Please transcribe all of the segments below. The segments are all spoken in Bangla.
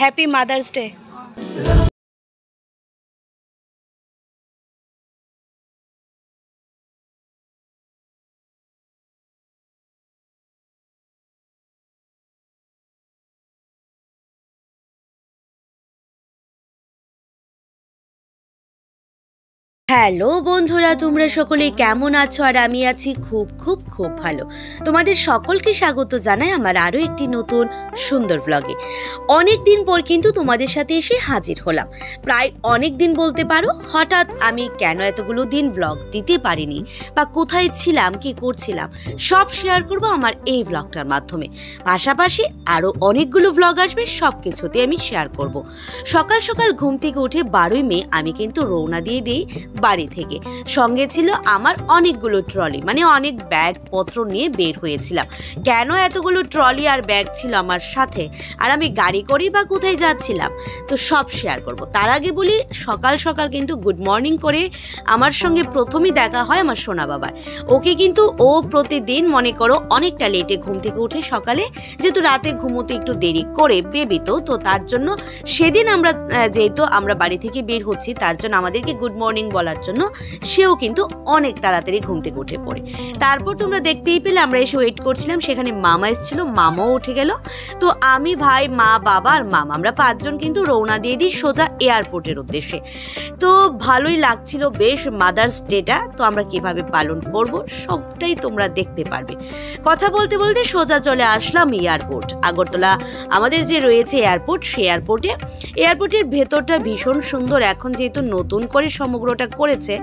Happy mother's day. হ্যালো বন্ধুরা, তোমরা সকলে কেমন আছো? আর আমি আছি খুব খুব খুব ভালো। তোমাদের সকলকে স্বাগত জানাই আমার আরও একটি নতুন সুন্দর ব্লগে। অনেক দিন পর কিন্তু তোমাদের সাথে এসে হাজির হলাম। প্রায় অনেক দিন বলতে পারো। হঠাৎ আমি কেন এতগুলো দিন ব্লগ দিতে পারিনি বা কোথায় ছিলাম, কি করছিলাম, সব শেয়ার করব আমার এই ব্লগটার মাধ্যমে। পাশাপাশি আরও অনেকগুলো ব্লগ আসবে, সব কিছুতে আমি শেয়ার করব। সকাল সকাল ঘুম থেকে উঠে 12ই মে আমি কিন্তু রওনা দিয়ে দিই বাড়ি থেকে। সঙ্গে ছিল আমার অনেকগুলো ট্রলি, মানে অনেক ব্যাগ পত্র নিয়ে বের হয়েছিলাম। কেন এতগুলো ট্রলি আর ব্যাগ ছিল আমার সাথে, আর আমি গাড়ি করেই বা কোথায় যাচ্ছিলাম, তো সব শেয়ার করব। তার আগে বলি, সকাল সকাল কিন্তু গুড মর্নিং করে আমার সঙ্গে প্রথমেই দেখা হয় আমার সোনা বাবার। ওকে কিন্তু ও প্রতিদিন মনে করো অনেকটা লেটে ঘুম থেকে উঠে সকালে, যেহেতু রাতে ঘুমোতে একটু দেরি করে বেবি, তো তার জন্য সেদিন আমরা যেহেতু আমরা বাড়ি থেকে বের হচ্ছি, তার জন্য আমাদেরকে গুড মর্নিং বলার জন্য সেও কিন্তু অনেক তাড়াতাড়ি ঘুম থেকে উঠে পড়ে। তারপর তোমরা দেখতেই পেলে আমরা এসে ওয়েট করছিলাম, সেখানে মামা এসেছিল, মামাও উঠে গেল। তো আমি, ভাই, মা, বাবা আর মামা, আমরা 5 জন কিন্তু রওনা দিয়ে দিই সোজা এয়ারপোর্টের উদ্দেশ্যে। তো ভালোই লাগছিল বেশ মাদার্স ডেটা। তো আমরা কিভাবে পালন করব সবটাই তোমরা দেখতে পারবে। কথা বলতে বলতে সোজা চলে আসলাম এয়ারপোর্ট আগরতলা। আমাদের যে রয়েছে এয়ারপোর্ট, সেই এয়ারপোর্টের ভেতরটা ভীষণ সুন্দর। এখন যেহেতু নতুন করে সমগ্রটা করেছে,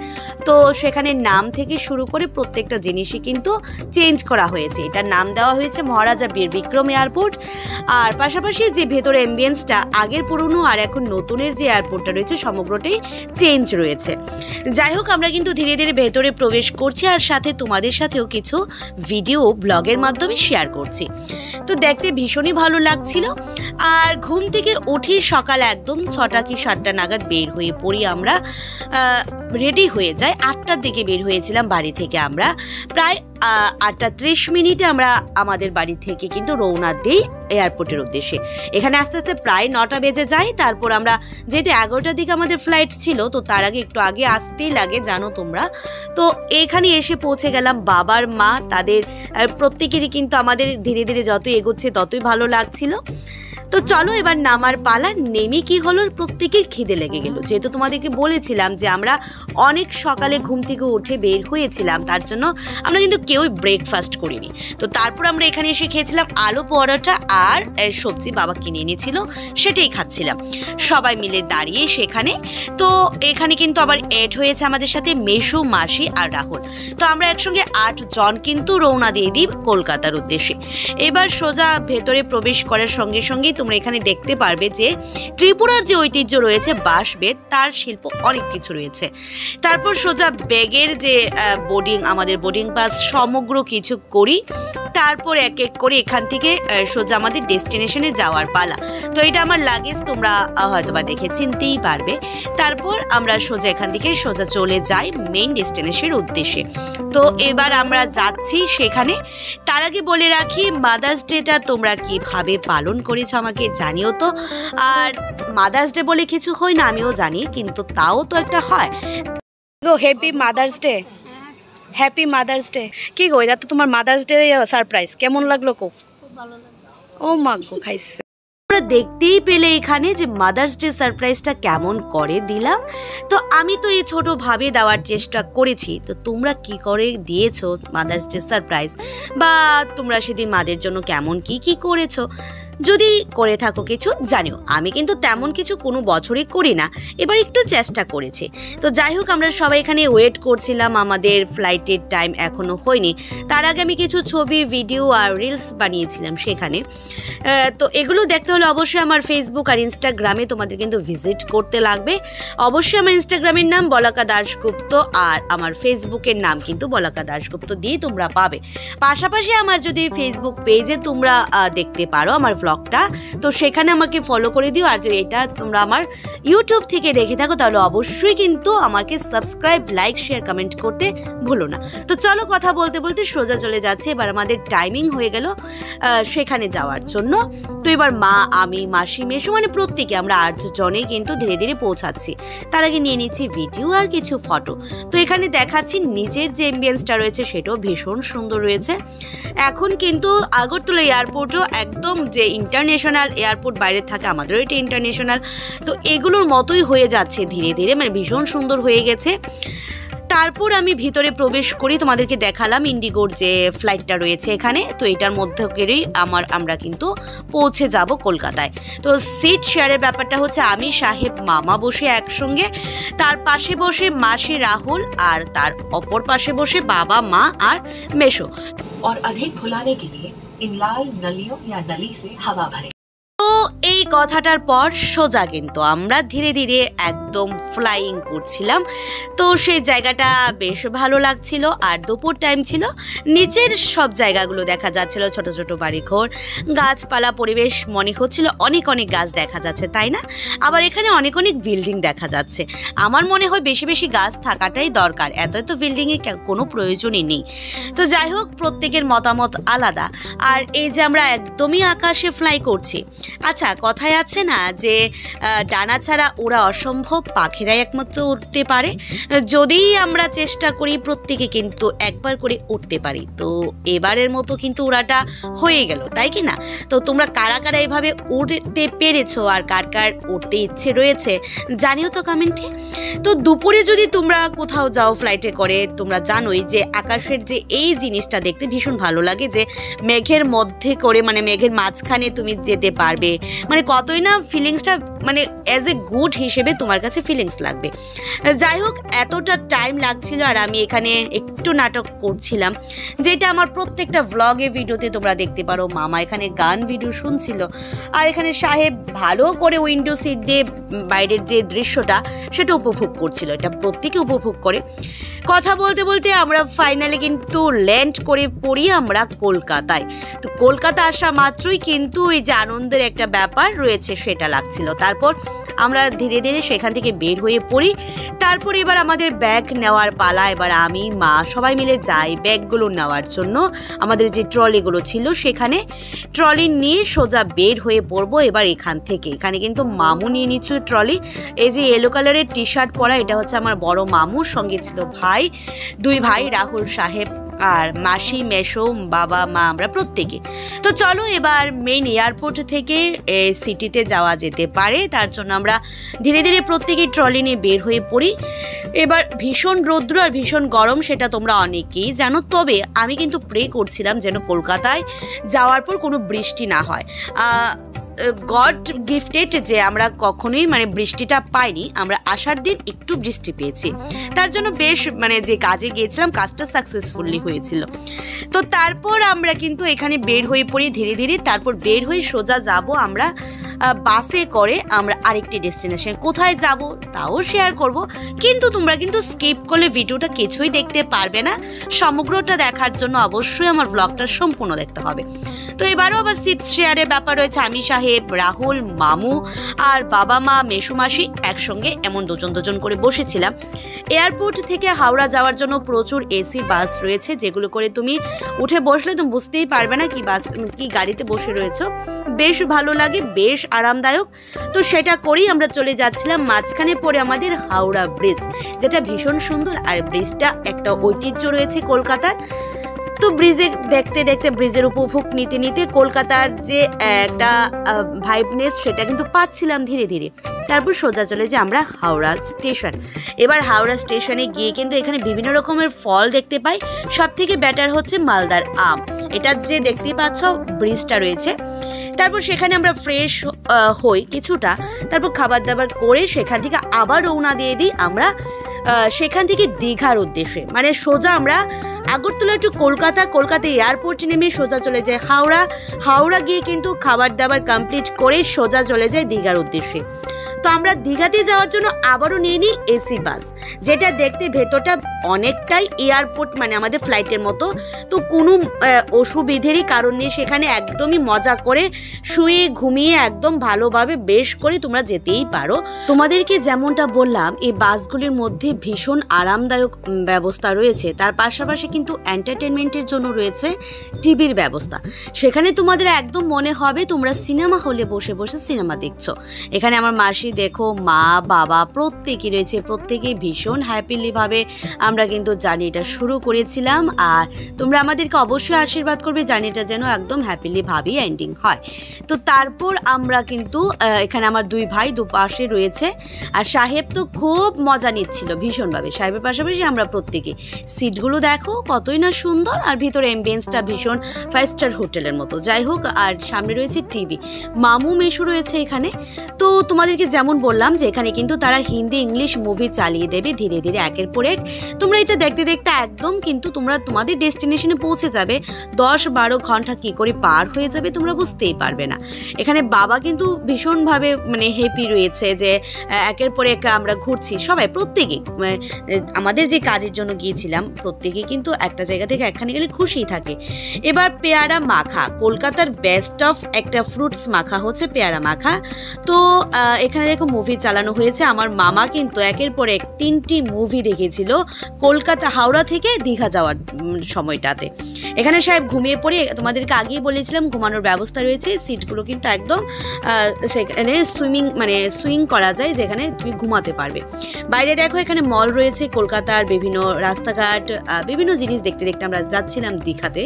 তো সেখানে নাম থেকে শুরু করে প্রত্যেকটা জিনিসই কিন্তু চেঞ্জ করা হয়েছে। এটার নাম দেওয়া হয়েছে মহারাজা বীর বিক্রম এয়ারপোর্ট। আর পাশাপাশি যে ভেতরে অ্যাম্বিয়েন্সটা আগের পুরনো আর এখন নতুনের যে এয়ারপোর্টটা রয়েছে সমগ্রটাই চেঞ্জ রয়েছে। যাই হোক, আমরা কিন্তু ধীরে ধীরে ভেতরে প্রবেশ করছি, আর সাথে তোমাদের সাথেও কিছু ভিডিও ব্লগের মাধ্যমে শেয়ার করছি। তো দেখতে ভীষণই ভালো লাগছিল। আর ঘুম থেকে উঠি সকাল একদম 6টা কি 7টা নাগাদ বের হয়ে পড়ি আমরা, রেডি হয়ে যাই। 8টার দিকে বের হয়েছিলাম বাড়ি থেকে। আমরা প্রায় 8:30 আমরা আমাদের বাড়ি থেকে কিন্তু রওনা দিই এয়ারপোর্টের উদ্দেশ্যে। এখানে আস্তে আস্তে প্রায় 9টা বেজে যায়। তারপর আমরা যেহেতু 11টার দিকে আমাদের ফ্লাইট ছিল, তো তার আগে একটু আগে আসতেই লাগে, জানো তোমরা। তো এখানে এসে পৌঁছে গেলাম। বাবার মা, তাদের প্রত্যেকেরই কিন্তু আমাদের ধীরে ধীরে যত এগোচ্ছে ততই ভালো লাগছিল। তো চলো এবার নামার পালা। নেমে কি হলো, প্রত্যেকের খিদে লেগে গেল। যেহেতু তোমাদেরকে বলেছিলাম যে আমরা অনেক সকালে ঘুম থেকে উঠে বের হয়েছিলাম, তার জন্য আমরা কিন্তু কেউই ব্রেকফাস্ট করিনি। তো তারপর আমরা এখানে এসে খেয়েছিলাম আলু পরোটা আর সবজি বাবা কিনে এনেছিল, সেটাই খাচ্ছিলাম সবাই মিলে দাঁড়িয়ে সেখানে। তো এখানে কিন্তু আবার এড হয়েছে আমাদের সাথে মেশু, মাসি আর রাহুল। তো আমরা একসঙ্গে 8 জন কিন্তু রওনা দিয়ে দিই কলকাতার উদ্দেশ্যে। এবার সোজা ভেতরে প্রবেশ করার সঙ্গে সঙ্গেই তোমরা এখানে দেখতে পারবে যে ত্রিপুরার যে ঐতিহ্য রয়েছে বাঁশবেত, তার শিল্প অনেক কিছু রয়েছে। তারপর সোজা ব্যাগের যে আমাদের বোর্ডিং পাস সমগ্র কিছু করি। তারপর এক এক করে এখান থেকে সোজা আমাদের ডেস্টিনেশনে যাওয়ার পালা। তো এটা আমার লাগেজ, তোমরা হয়তো বা দেখে চিনতেই পারবে। তারপর আমরা সোজা এখান থেকে সোজা চলে যাই মেইন ডেস্টিনেশনের উদ্দেশ্যে। তো এবার আমরা যাচ্ছি সেখানে। তার আগে বলে রাখি, মাদার্স ডেটা তোমরা কিভাবে পালন করেছো আমাকে জানিও তো। আর মাদার্স ডে বলে কিছু হয় না, আমিও জানি, কিন্তু তাও তো একটা হয়। Happy mother's day. Happy mother's day. কি গো, এটা তো তোমার মাদার্স ডে সারপ্রাইজ। কেমন লাগলো কো? খুব ভালো লাগছে। ও মা গো, খাইছে। তোমরা দেখতেই পেলে এখানে যে মাদার্স ডে সারপ্রাইজটা কেমন করে দিলাম। তো আমি তো এই ছোটোভাবে দেওয়ার চেষ্টা করেছি। তো তোমরা কি করে দিয়েছো মাদার্স ডে সারপ্রাইজ, বা তোমরা সেদিন মাদের জন্য কেমন কি করেছো, যদি করে থাকো কিছু জানিও। আমি কিন্তু তেমন কিছু কোনো বছরই করি না, এবার একটু চেষ্টা করেছি। তো যাই হোক, আমরা সবাই এখানে ওয়েট করছিলাম, আমাদের ফ্লাইটের টাইম এখনও হয়নি। তার আগে আমি কিছু ছবি, ভিডিও আর রিলস বানিয়েছিলাম সেখানে। তো এগুলো দেখতে হলে অবশ্যই আমার ফেসবুক আর ইনস্টাগ্রামে তোমাদের কিন্তু ভিজিট করতে লাগবে। অবশ্যই আমার ইনস্টাগ্রামের নাম বলাকা দাশগুপ্ত, আর আমার ফেসবুকের নাম কিন্তু বলাকা দাশগুপ্ত দিয়ে তোমরা পাবে। পাশাপাশি আমার যদি ফেসবুক পেজে তোমরা দেখতে পারো আমার ব্লগটা, তো সেখানে আমাকে ফলো করে দিও। আর যদি এটা তোমরা আমার ইউটিউব থেকে দেখে থাকো তাহলে অবশ্যই কিন্তু আমাকে সাবস্ক্রাইব, লাইক, শেয়ার, কমেন্ট করতে ভুলো না। তো চলো কথা বলতে বলতে সোজা চলে যাচ্ছে, এবার আমাদের টাইমিং হয়ে গেল সেখানে যাওয়ার জন্য। তো এবার মা, আমি, মাসি, মেশো মানে প্রত্যেকে আমরা 8 জনেই কিন্তু ধীরে ধীরে পৌঁছাচ্ছি। তার আগে নিয়ে নিচ্ছি ভিডিও আর কিছু ফটো। তো এখানে দেখাচ্ছি নিচের যে এম্বিয়েন্সটা রয়েছে সেটাও ভীষণ সুন্দর রয়েছে। এখন কিন্তু আগরতলা এয়ারপোর্টও একদম যে ইন্টারন্যাশনাল এয়ারপোর্ট বাইরে থাকে, আমাদেরও এটা ইন্টারন্যাশনাল, তো এগুলোর মতোই হয়ে যাচ্ছে ধীরে ধীরে, মানে ভীষণ সুন্দর হয়ে গেছে। তারপর আমি ভিতরে প্রবেশ করি, তোমাদেরকে দেখালাম ইন্ডিগোর যে ফ্লাইটটা রয়েছে এখানে। তো এটার মধ্যে করেই আমরা কিন্তু পৌঁছে যাব কলকাতায়। তো সিট শেয়ারের ব্যাপারটা হচ্ছে আমি, সাহেব, মামা বসে একসঙ্গে, তার পাশে বসে মাসি রাহুল, আর তার অপর পাশে বসে বাবা, মা আর মেশো। और अधिक फुलाने के लिए इन लाल नलियों या नली से हवा भरें। তো এই কথাটার পর সোজা কিন্তু আমরা ধীরে ধীরে একদম ফ্লাইং করছিলাম। তো সেই জায়গাটা বেশ ভালো লাগছিল। আর দুপুর টাইম ছিল, নিচের সব জায়গাগুলো দেখা যাচ্ছিল, ছোট ছোট বাড়িঘর, গাছপালা, পরিবেশ মনে হচ্ছিল অনেক অনেক গাছ দেখা যাচ্ছে, তাই না? আবার এখানে অনেক অনেক বিল্ডিং দেখা যাচ্ছে। আমার মনে হয় বেশি বেশি গাছ থাকাটাই দরকার, এত এত বিল্ডিংয়ে কোনো প্রয়োজনই নেই। তো যাই হোক, প্রত্যেকের মতামত আলাদা। আর এই যে আমরা একদমই আকাশে ফ্লাই করছি। আচ্ছা, কথায় আছে না যে ডানা ছাড়া ওরা অসম্ভব, পাখিরাই একমাত্র উঠতে পারে। যদি আমরা চেষ্টা করি প্রত্যেকে কিন্তু একবার করে উঠতে পারি। তো এবারের মতো কিন্তু ওরাটা হয়ে গেল, তাই কি না? তো তোমরা কারা কারা এভাবে উঠতে পেরেছো আর কার কার উঠতে ইচ্ছে রয়েছে জানিও তো কমেন্টে। তো দুপুরে যদি তোমরা কোথাও যাও ফ্লাইটে করে, তোমরা জানোই যে আকাশের যে এই জিনিসটা দেখতে ভীষণ ভালো লাগে, যে মেঘের মধ্যে করে, মানে মেঘের মাঝখানে তুমি যেতে পারবে, মানে কতই না ফিলিংসটা, মানে অ্যাজ এ গুড হিসেবে তোমার কাছে ফিলিংস লাগবে। যাই হোক, এতটা টাইম লাগছিল আর আমি এখানে একটু নাটক করছিলাম, যেটা আমার প্রত্যেকটা ভ্লগে ভিডিওতে তোমরা দেখতে পারো। মামা এখানে গান ভিডিও শুনছিল, আর এখানে সাহেব ভালো করে উইন্ডো সিট দিয়ে বাইরের যে দৃশ্যটা সেটা উপভোগ করছিল। এটা প্রত্যেকে উপভোগ করে। কথা বলতে বলতে আমরা ফাইনালি কিন্তু ল্যান্ড করে পড়ি আমরা কলকাতায়। তো কলকাতা আসা মাত্রই কিন্তু এই যে আনন্দের একটা ব্যাপার রয়েছে সেটা লাগছিল। তারপর আমরা ধীরে ধীরে সেখান থেকে বের হয়ে পড়ি। তারপর এবার আমাদের ব্যাগ নেওয়ার পালা। এবার আমি, মা সবাই মিলে যাই ব্যাগগুলো নেওয়ার জন্য। আমাদের যে ট্রলিগুলো ছিল সেখানে ট্রলি নিয়ে সোজা বের হয়ে পড়বো এবার এখান থেকে। এখানে কিন্তু মামু নিয়ে নিচ্ছিল ট্রলি। এই যে ইয়েলো কালারের টি শার্ট পরা, এটা হচ্ছে আমার বড় মামুর, সঙ্গে ছিল ভাই, 2 ভাই, রাহুল, সাহেব আর মাসি, মেশো, বাবা, মা, আমরা প্রত্যেকে। তো চলো এবার মেইন এয়ারপোর্ট থেকে সিটিতে যাওয়া যেতে পারে, তার জন্য আমরা ধীরে ধীরে প্রত্যেকে ট্রলি নিয়ে বের হয়ে পড়ি। এবার ভীষণ রৌদ্র আর ভীষণ গরম, সেটা তোমরা অনেকেই জানো। তবে আমি কিন্তু প্রে করছিলাম যেন কলকাতায় যাওয়ার পর কোনো বৃষ্টি না হয়। গড গিফটেড যে আমরা কখনোই মানে বৃষ্টিটা পাইনি, আমরা আসার দিন একটু বৃষ্টি পেয়েছি। তার জন্য বেশ মানে যে কাজে গিয়েছিলাম কাজটা সাকসেসফুলি হয়েছিল। তো তারপর আমরা কিন্তু এখানে বের হয়ে পড়ি ধীরে ধীরে। তারপর বের হয়ে সোজা যাব আমরা বাসে করে আমরা আরেকটি ডেস্টিনেশন। কোথায় যাব তাও শেয়ার করব, কিন্তু তোমরা কিন্তু স্কিপ করলে ভিডিওটা কিছুই দেখতে পারবে না। সমগ্রটা দেখার জন্য অবশ্যই আমার ব্লগটা সম্পূর্ণ দেখতে হবে। তো এবারও আবার সিট শেয়ারের ব্যাপার রয়েছে। আমি, সাহেব, রাহুল, মামু আর বাবা, মা, মেশো, মাসি একসঙ্গে এমন দুজন করে বসেছিলাম। এয়ারপোর্ট থেকে হাওড়া যাওয়ার জন্য প্রচুর এসি বাস রয়েছে, যেগুলো করে তুমি উঠে বসলে তুমি বুঝতেই পারবে না কি গাড়িতে বসে রয়েছো। বেশ ভালো লাগে, বেশ আরামদায়ক। তো সেটা করেই আমরা চলে যাচ্ছিলাম। মাঝখানে পড়ে আমাদের হাওড়া ব্রিজ, যেটা ভীষণ সুন্দর। আর ব্রিজটা একটা ঐতিহ্য রয়েছে কলকাতার। তো ব্রিজে দেখতে দেখতে, ব্রিজের উপভোগ নিতে নিতে কলকাতার যে একটা ভাইবনেস সেটা কিন্তু পাচ্ছিলাম ধীরে ধীরে। তারপর সোজা চলে যে আমরা হাওড়া স্টেশন। এবার হাওড়া স্টেশনে গিয়ে কিন্তু এখানে বিভিন্ন রকমের ফল দেখতে পাই। সব থেকে বেটার হচ্ছে মালদার আম। এটা যে দেখতেই পাচ্ছ ব্রিজটা রয়েছে। তারপর সেখানে আমরা ফ্রেশ হই কিছুটা, তারপর খাবার দাবার করে সেখান থেকে আবার রওনা দিয়ে দিই আমরা সেখান থেকে দীঘার উদ্দেশ্যে। মানে সোজা আমরা আগরতলা টু কলকাতা এয়ারপোর্ট নেমে সোজা চলে যায় হাওড়া গিয়ে কিন্তু খাবার দাবার কমপ্লিট করে সোজা চলে যায় দীঘার উদ্দেশ্যে। তো আমরা দীঘাতে যাওয়ার জন্য আবারও নিয়ে নিই এসি বাস, যেটা দেখতে ভেতরটা অনেকটাই এয়ারপোর্ট মানে আমাদের ফ্লাইটের মতো। তো কোনো অসুবিধেরই কারণ নেই, সেখানে একদমই মজা করে শুয়ে ঘুমিয়ে একদম ভালোভাবে বেশ করে তোমরা যেতেই পারো। তোমাদেরকে যেমনটা বললাম এই বাসগুলির মধ্যে ভীষণ আরামদায়ক ব্যবস্থা রয়েছে, তার পাশাপাশি কিন্তু এন্টারটেনমেন্টের জন্য রয়েছে টিভির ব্যবস্থা। সেখানে তোমাদের একদম মনে হবে তোমরা সিনেমা হলে বসে বসে সিনেমা দেখছো। এখানে আমার মাসি দেখো, মা বাবা প্রত্যেকেই রয়েছে, প্রত্যেকেই ভীষণ হ্যাপিলিভাবে আমরা কিন্তু জার্নিটা শুরু করেছিলাম। আর তোমরা আমাদেরকে অবশ্যই আশীর্বাদ করবে জার্নিটা যেন একদম হ্যাপিলিভাবেই এন্ডিং হয়। তো তারপর আমরা কিন্তু এখানে আমার দুই ভাই দুপাশে রয়েছে, আর সাহেব তো খুব মজা নিচ্ছিল ভীষণভাবে। সাহেবের পাশাপাশি আমরা প্রত্যেকে, সিটগুলো দেখো কতই না সুন্দর, আর ভিতরে অ্যাম্বিয়েন্সটা ভীষণ 5 স্টার হোটেলের মতো। যাই হোক, আর সামনে রয়েছে টিভি, মামু মেশু রয়েছে এখানে। তো তোমাদেরকে যেমন বললাম যে এখানে কিন্তু তারা হিন্দি ইংলিশ মুভি চালিয়ে দেবে ধীরে ধীরে একের পর এক। তোমরা এটা দেখতে দেখতে একদম কিন্তু তোমরা তোমাদের ডেস্টিনেশনে পৌঁছে যাবে। 10-12 ঘন্টা কি করে পার হয়ে যাবে তোমরা বুঝতেই পারবে না। এখানে বাবা কিন্তু ভীষণভাবে মানে হ্যাপি রয়েছে যে একের পর এক আমরা ঘুরছি। সবাই প্রত্যেকেই আমাদের যে কাজের জন্য গিয়েছিলাম প্রত্যেকেই কিন্তু একটা জায়গা থেকে একখানে গেলে খুশিই থাকে। এবার পেয়ারা মাখা, কলকাতার বেস্ট অফ একটা ফ্রুটস মাখা হচ্ছে পেয়ারা মাখা। তো এখানে দেখো মুভি চালানো হয়েছে। আমার মামা কিন্তু একের পর এক 3টি মুভি দেখেছিল কলকাতা হাওড়া থেকে দীঘা যাওয়ার সময়টাতে। এখানে সাহেব ঘুমিয়ে পড়ে, তোমাদেরকে আগেই বলেছিলাম ঘুমানোর ব্যবস্থা রয়েছে, সিটগুলো কিন্তু একদম সেখানে সুইং করা যায়, যেখানে তুমি ঘুমাতে পারবে। বাইরে দেখো এখানে মল রয়েছে, কলকাতার বিভিন্ন রাস্তাঘাট বিভিন্ন জিনিস দেখতে দেখতে আমরা যাচ্ছিলাম দীঘাতে।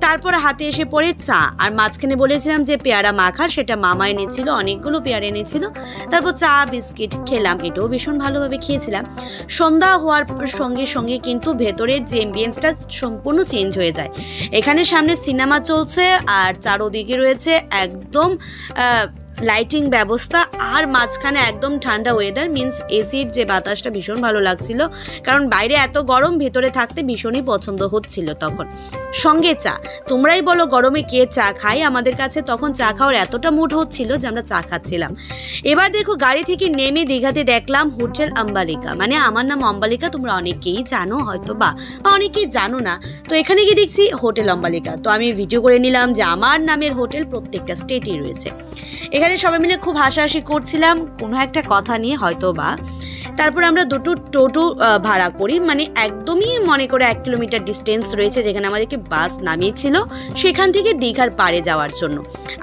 তারপর হাতে এসে পড়ে চা, আর মাঝখানে বলেছিলাম যে পেয়ারা মাখা, সেটা মামা এনেছিল, অনেকগুলো পেয়ারা এনেছিল। তারপর চা বিস্কিট খেলাম, এটাও ভীষণ ভালোভাবে খেয়েছিলাম। সন্ধ্যা হওয়ার সঙ্গে সঙ্গে কিন্তু ভেতরের যে এম্বিয়েন্সটা সম্পূর্ণ চেঞ্জ হয়ে যায়। এখানে সামনে সিনেমা চলছে আর চারোদিকে রয়েছে একদম লাইটিং ব্যবস্থা, আর মাঝখানে একদম ঠান্ডা ওয়েদার, মিন্স এসির যে বাতাসটা ভীষণ ভালো লাগছিল, কারণ বাইরে এত গরম, ভেতরে থাকতে ভীষণই পছন্দ হচ্ছিল তখন। সঙ্গে চা, তোমরাই বলো গরমে কে চা খায়, আমাদের কাছে তখন চা খাওয়ার এতটা মুড হচ্ছিল যে আমরা চা খাচ্ছিলাম। এবার দেখো গাড়ি থেকে নেমে দীঘাতে দেখলাম হোটেল অম্বালিকা, মানে আমার নাম অম্বালিকা, তোমরা অনেকেই জানো হয়তো বা অনেকেই জানো না। তো এখানে গিয়ে দেখছি হোটেল অম্বালিকা, তো আমি ভিডিও করে নিলাম যে আমার নামের হোটেল প্রত্যেকটা স্টেটই রয়েছে। এখানে সবাই মিলে খুব হাসাহাসি করছিলাম কোনো একটা কথা নিয়ে হয়তো বা। তারপর আমরা দুটো টোটো ভাড়া করি, মানে একদমই মনে করে 1 কিলোমিটার ডিস্টেন্স রয়েছে যেখানে আমাদেরকে বাস নামিয়েছিল, সেখান থেকে দীঘার পাড়ে যাওয়ার জন্য।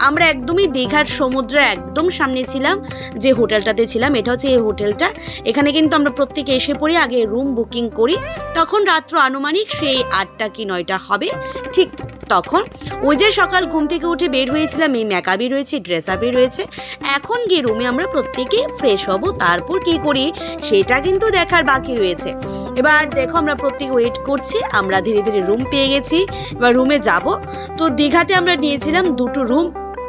আমরা একদমই দীঘার সমুদ্রের একদম সামনে ছিলাম, যে হোটেলটাতে ছিলাম এটা হচ্ছে এই হোটেলটা। এখানে কিন্তু আমরা প্রত্যেকে এসে পড়ি, আগে রুম বুকিং করি, তখন রাত্র আনুমানিক সেই 8টা কি 9টা হবে ঠিক তখন। ওই যে সকাল ঘুম থেকে উঠে বের হয়েছিলাম, এই মেকআপই রয়েছে, ড্রেস আপই রয়েছে। এখন গিয়ে রুমে আমরা প্রত্যেকে ফ্রেশ হব, তারপর কি করি সেটা কিন্তু দেখার বাকি রয়েছে। এবার দেখো আমরা প্রত্যেকে ওয়েট করছি, আমরা ধীরে ধীরে রুম পেয়ে গেছি, এবার রুমে যাব। তো দীঘাতে আমরা নিয়েছিলাম 2টো রুম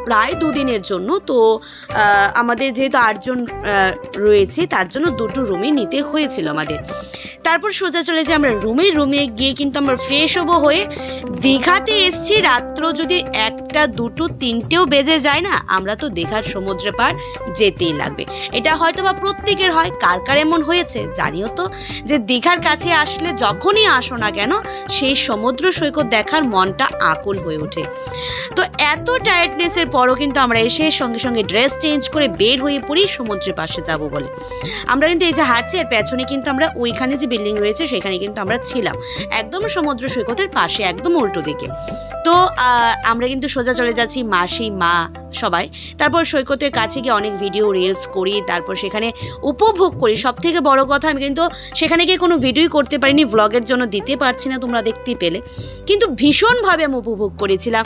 প্রায় 2 দিনের জন্য। তো আমাদের যেহেতু 8 জন রয়েছে তার জন্য 2টো রুমই নিতে হয়েছিল আমাদের। তারপর সোজা চলে যাই আমরা রুমে গিয়ে কিন্তু আমরা ফ্রেশ হবো হয়ে দীঘাতে এসছি। রাত্র যদি 1টা 2টো 3টেও বেজে যায় না, আমরা তো দীঘার সমুদ্রে পার যেতেই লাগবে। এটা হয়তো বা প্রত্যেকের হয়, কার কার এমন হয়েছে জানিও তো, যে দীঘার কাছে আসলে যখনই আসো না কেন সেই সমুদ্র সৈকত দেখার মনটা আকুল হয়ে ওঠে। তো এত টায়ার্ডনেসের পরও কিন্তু আমরা এসে সঙ্গে সঙ্গে ড্রেস চেঞ্জ করে বের হয়ে পড়ি সমুদ্রের পাশে যাব বলে। আমরা কিন্তু এই যে হাঁটছি এর পেছনে কিন্তু আমরা ওইখানে যে বিল্ডিং রয়েছে সেখানে কিন্তু আমরা ছিলাম একদম সমুদ্র সৈকতের পাশে, একদম উল্টো দিকে। তো আমরা কিন্তু সোজা চলে যাচ্ছি মাসি মা সবাই। তারপর সৈকতের কাছে গিয়ে অনেক ভিডিও রিলস করি, তারপর সেখানে উপভোগ করি। সব থেকে বড় কথা আমি কিন্তু সেখানে গিয়ে কোনো ভিডিওই করতে পারিনি, ভ্লগের জন্য দিতে পারছি না, তোমরা দেখতেই পেলে। কিন্তু ভীষণভাবে আমি উপভোগ করেছিলাম।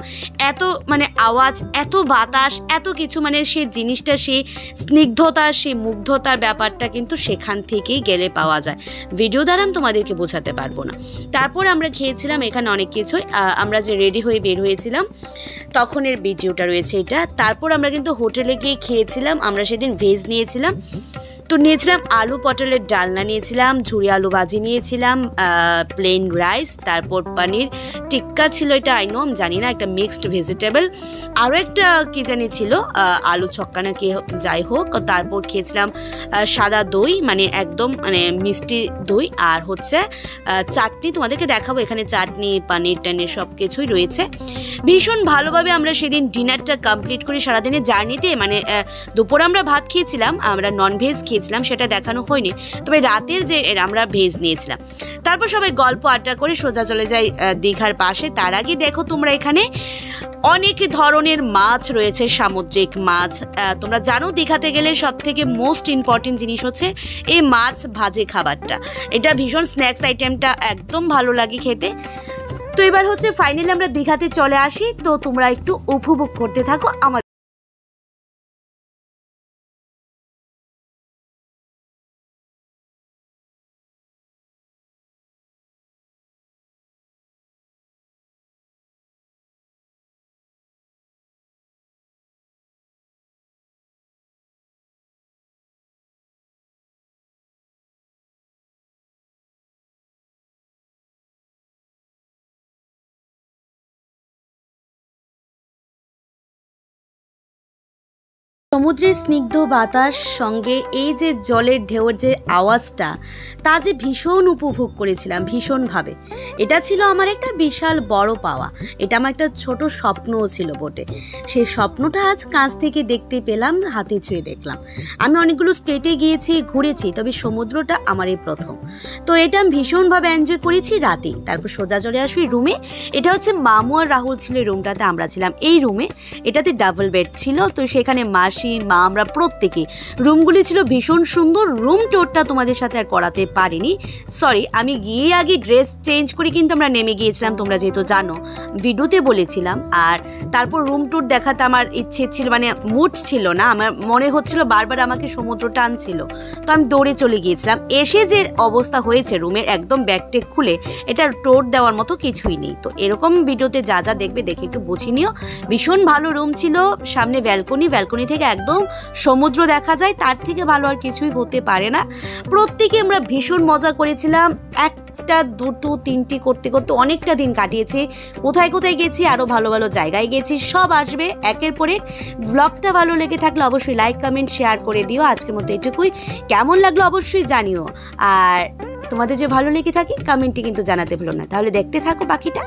এত মানে আওয়াজ, এত বাতাস, এত কিছু, মানে সেই জিনিসটা, সেই স্নিগ্ধতা, সেই মুগ্ধতার ব্যাপারটা কিন্তু সেখান থেকেই গেলে পাওয়া যায়। ভিডিও দ্বারা আমি তোমাদেরকে বোঝাতে পারবো না। তারপর আমরা খেয়েছিলাম এখানে অনেক কিছুই। আমরা যে রেডি হয়ে বের হয়েছিলাম তখনের ভিডিওটা রয়েছে এটা। তারপর আমরা কিন্তু হোটেলে গিয়ে খেয়েছিলাম। আমরা সেদিন ভেজ নিয়েছিলাম। তো নিয়েছিলাম আলু পটলের ডালনা, নিয়েছিলাম ঝুরি আলু ভাজি, নিয়েছিলাম প্লেন রাইস, তারপর পনির টিক্কা ছিল, এটা আই নো জানি না, একটা মিক্সড ভেজিটেবল, আরও একটা কি জানি ছিল আলু ছক্কা না কি যাই হোক। তারপর খেয়েছিলাম সাদা দই, মানে একদম মানে মিষ্টি দই, আর হচ্ছে চাটনি, তোমাদেরকে দেখাবো এখানে চাটনি পানির টানির সব কিছুই রয়েছে। ভীষণ ভালোভাবে আমরা সেদিন ডিনারটা কমপ্লিট করি। সারাদিনের জার্নিতে মানে দুপুরে আমরা ভাত খেয়েছিলাম, আমরা ননভেজ খেয়েছিলাম, সেটা দেখানো হয়নি, তবে রাতের যে আমরা ভেজ নিয়েছিলাম। তারপর সবাই গল্প আড্ডা করে সোজা চলে যাই দীঘার পাশে। তার আগে দেখো তোমরা এখানে অনেক ধরনের মাছ রয়েছে, সামুদ্রিক মাছ। তোমরা জানো দীঘাতে গেলে সব থেকে মোস্ট ইম্পর্টেন্ট জিনিস হচ্ছে এই মাছ ভাজে খাবারটা। এটা ভীষণ স্ন্যাক্স আইটেমটা একদম ভালো লাগে খেতে। তো এবার হচ্ছে ফাইনালি আমরা দীঘাতে চলে আসি, তো তোমরা একটু উপভোগ করতে থাকো আমার। সমুদ্রের স্নিগ্ধ বাতাস সঙ্গে এই যে জলের ঢেউয়ের যে আওয়াজটা, তা যে ভীষণ উপভোগ করেছিলাম ভীষণভাবে। এটা ছিল আমার একটা বিশাল বড় পাওয়া, এটা আমার একটা ছোট স্বপ্নও ছিল বটে। সেই স্বপ্নটা আজ কাছ থেকে দেখতে পেলাম, হাতে ছুঁয়ে দেখলাম। আমি অনেকগুলো স্টেটে গিয়েছি, ঘুরেছি, তবে সমুদ্রটা আমার এই প্রথম। তো এটা আমি ভীষণভাবে এনজয় করেছি রাতেই। তারপর সোজা চলে আসি রুমে। এটা হচ্ছে মামু আর রাহুল ছিল এই রুমটাতে, আমরা ছিলাম এই রুমে। এটাতে ডাবল বেড ছিল, তো সেখানে মাসি মা আমরা প্রত্যেকে। রুমগুলি ছিল ভীষণ সুন্দর। রুম টোরটা তোমাদের সাথে আর করাতে পারিনি, সরি। আমি গিয়ে আগে ড্রেস চেঞ্জ করে কিন্তু আমরা নেমে গিয়েছিলাম, তোমরা যেহেতু জানো ভিডিওতে বলেছিলাম। আর তারপর রুম ট্যুর দেখাতে আমার ইচ্ছে ছিল, মানে মুড ছিল না, আমার মনে হচ্ছিল বারবার আমাকে সমুদ্র টানছিল, তো আমি দৌড়ে চলে গিয়েছিলাম। এসে যে অবস্থা হয়েছে রুমের, একদম ব্যাগটেক খুলে এটা টোর দেওয়ার মতো কিছুই নেই। তো এরকম ভিডিওতে যা যা দেখবে দেখে একটু বুঝে নিও। ভীষণ ভালো রুম ছিল, সামনে ব্যালকনি থেকে একদম সমুদ্র দেখা যায়, তার থেকে ভালো আর কিছুই হতে পারে না। প্রত্যেকে আমরা ভীষণ মজা করেছিলাম, একটা দুটো তিনটি করতে করতে অনেকটা দিন কাটিয়েছি। কোথায় কোথায় গেছি, আরও ভালো ভালো জায়গায় গেছি, সব আসবে একের পর এক। ব্লগটা ভালো লেগে থাকলে অবশ্যই লাইক কমেন্ট শেয়ার করে দিও। আজকের মতো এটুকুই, কেমন লাগলো অবশ্যই জানিও, আর তোমাদের যে ভালো লেগে থাকে কমেন্টে কিন্তু জানাতে ভুলো না। তাহলে দেখতে থাকো বাকিটা।